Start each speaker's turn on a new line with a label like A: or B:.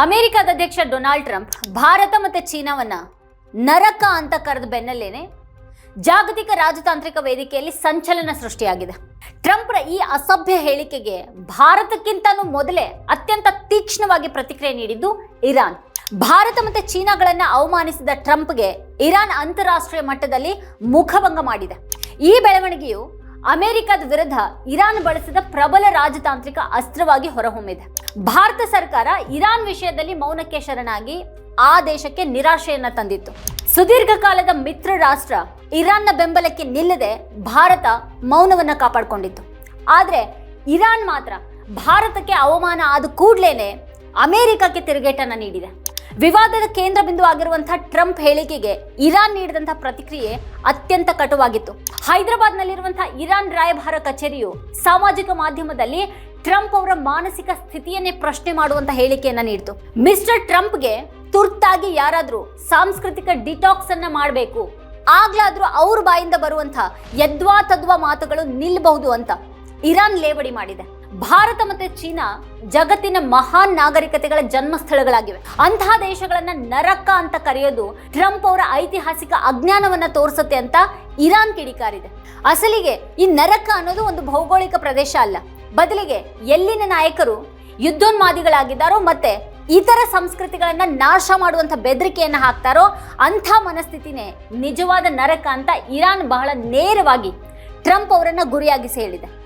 A: ಅಮೆರಿಕದ ಅಧ್ಯಕ್ಷ Donald Trump Bharat ಮತ್ತು ಚೀನಾವನ್ನ ನರಕ ಅಂತ ಕರೆದ ಬೆನ್ನಲ್ಲೇನೆ ಜಾಗತಿಕ ರಾಜತಾಂತ್ರಿಕ ವೇದಿಕೆಯಲ್ಲಿ ಸಂಚಲನ ಸೃಷ್ಟಿಯಾಗಿದೆ. ಟ್ರಂಪ್ರ ಈ ಅಸಭ್ಯ ಹೇಳಿಕೆಗೆ ಭಾರತಕ್ಕಿಂತನೂ ಮೊದಲೇ ಅತ್ಯಂತ ತೀಕ್ಷ್ಣವಾಗಿ ಪ್ರತಿಕ್ರಿಯೆ ನೀಡಿದ್ದು ಇರಾನ್. ಭಾರತ ಮತ್ತು ಚೀನಾಗಳನ್ನ ಅವಮಾನಿಸಿದ ಟ್ರಂಪ್ಗೆ ಇರಾನ್ ಅಂತಾರಾಷ್ಟ್ರೀಯ ಮಟ್ಟದಲ್ಲಿ ಮುಖಭಂಗ ಮಾಡಿದೆ. ಈ ಬೆಳವಣಿಗೆಯು ಅಮೆರಿಕದ ವಿರುದ್ಧ ಇರಾನ್ ಬಳಸಿದ ಪ್ರಬಲ ರಾಜತಾಂತ್ರಿಕ ಅಸ್ತ್ರವಾಗಿ ಹೊರಹೊಮ್ಮಿದೆ. ಭಾರತ ಸರ್ಕಾರ ಇರಾನ್ ವಿಷಯದಲ್ಲಿ ಮೌನಕ್ಕೆ ಶರಣಾಗಿ ಆ ದೇಶಕ್ಕೆ ನಿರಾಶೆಯನ್ನ ತಂದಿತ್ತು. ಸುದೀರ್ಘ ಕಾಲದ ಮಿತ್ರ ರಾಷ್ಟ್ರ ಇರಾನ್ನ ಬೆಂಬಲಕ್ಕೆ ನಿಲ್ಲದೆ ಭಾರತ ಮೌನವನ್ನ ಕಾಪಾಡಿಕೊಂಡಿತ್ತು. ಆದ್ರೆ ಇರಾನ್ ಮಾತ್ರ ಭಾರತಕ್ಕೆ ಅವಮಾನ ಆದ ಕೂಡಲೇ ಅಮೆರಿಕಕ್ಕೆ ತಿರುಗೇಟನ್ನ ನೀಡಿದೆ. ವಿವಾದದ ಕೇಂದ್ರ ಬಿಂದು ಆಗಿರುವಂತಹ ಟ್ರಂಪ್ ಹೇಳಿಕೆಗೆ ಇರಾನ್ ನೀಡಿದಂತಹ ಪ್ರತಿಕ್ರಿಯೆ ಅತ್ಯಂತ ಕಟುವಾಗಿತ್ತು. ಹೈದರಾಬಾದ್ನಲ್ಲಿರುವಂತಹ ಇರಾನ್ ರಾಯಭಾರ ಕಚೇರಿಯು ಸಾಮಾಜಿಕ ಮಾಧ್ಯಮದಲ್ಲಿ ಟ್ರಂಪ್ ಅವರ ಮಾನಸಿಕ ಸ್ಥಿತಿಯನ್ನೇ ಪ್ರಶ್ನೆ ಮಾಡುವಂತ ಹೇಳಿಕೆಯನ್ನ ನೀಡಿತು. ಮಿಸ್ಟರ್ ಟ್ರಂಪ್ಗೆ ತುರ್ತಾಗಿ ಯಾರಾದ್ರೂ ಸಾಂಸ್ಕೃತಿಕ ಡಿಟಾಕ್ಸ್ ಅನ್ನ ಮಾಡಬೇಕು, ಆಗ್ಲಾದ್ರೂ ಅವ್ರ ಬಾಯಿಂದ ಬರುವಂತಹ ಯದ್ವಾ ತದ್ವಾ ಮಾತುಗಳು ನಿಲ್ಲಬಹುದು ಅಂತ ಇರಾನ್ ಲೇವಡಿ ಮಾಡಿದೆ. ಭಾರತ ಮತ್ತು ಚೀನಾ ಜಗತ್ತಿನ ಮಹಾನ್ ನಾಗರಿಕತೆಗಳ ಜನ್ಮಸ್ಥಳಗಳಾಗಿವೆ. ಅಂತಹ ದೇಶಗಳನ್ನ ನರಕ ಅಂತ ಕರೆಯೋದು ಟ್ರಂಪ್ ಅವರ ಐತಿಹಾಸಿಕ ಅಜ್ಞಾನವನ್ನ ತೋರಿಸುತ್ತೆ ಅಂತ ಇರಾನ್ ಕಿಡಿಕಾರಿದೆ. ಅಸಲಿಗೆ ಈ ನರಕ ಅನ್ನೋದು ಒಂದು ಭೌಗೋಳಿಕ ಪ್ರದೇಶ ಅಲ್ಲ, ಬದಲಿಗೆ ಎಲ್ಲಿನ ನಾಯಕರು ಯುದ್ಧೋನ್ಮಾದಿಗಳಾಗಿದ್ದಾರೋ ಮತ್ತೆ ಇತರ ಸಂಸ್ಕೃತಿಗಳನ್ನ ನಾಶ ಮಾಡುವಂತ ಬೆದರಿಕೆಯನ್ನ ಹಾಕ್ತಾರೋ ಅಂಥ ಮನಸ್ಥಿತಿನೇ ನಿಜವಾದ ನರಕ ಅಂತ ಇರಾನ್ ಬಹಳ ನೇರವಾಗಿ ಟ್ರಂಪ್ ಅವರನ್ನ ಗುರಿಯಾಗಿಸಿ ಹೇಳಿದೆ.